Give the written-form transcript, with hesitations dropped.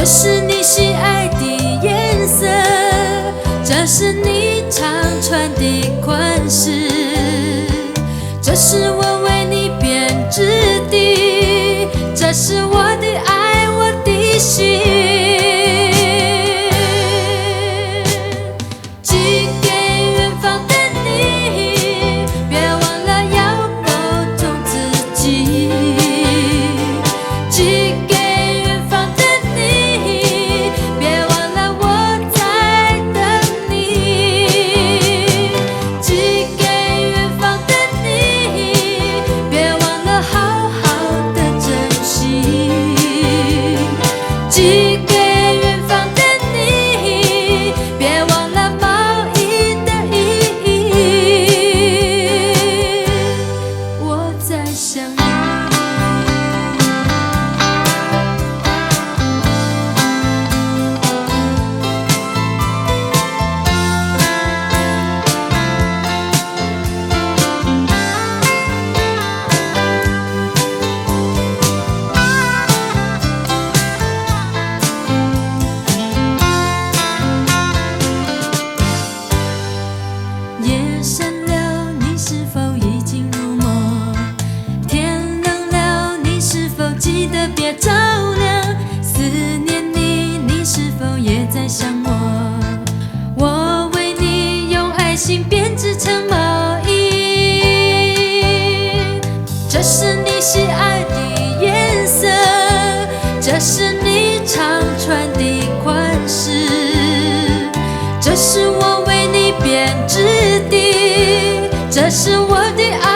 是你喜爱的颜色，这是你常穿的款式，这是我为你编织的，这是我的爱，我的心。寄给远方的你，别忘了要保重自己。寄给远方的你，别忘了我在等你。寄给远方的你，别忘了好好的珍惜。寄给远方的你，别忘了毛衣的意义。我在想你。夜深了，你是否已经入梦？天冷了，你是否记得别着凉？思念你，你是否也在想我？我为你用爱心编织成毛衣，这是你喜爱的颜色，这是你常穿的款式，这是我为你编织的，这是我的爱。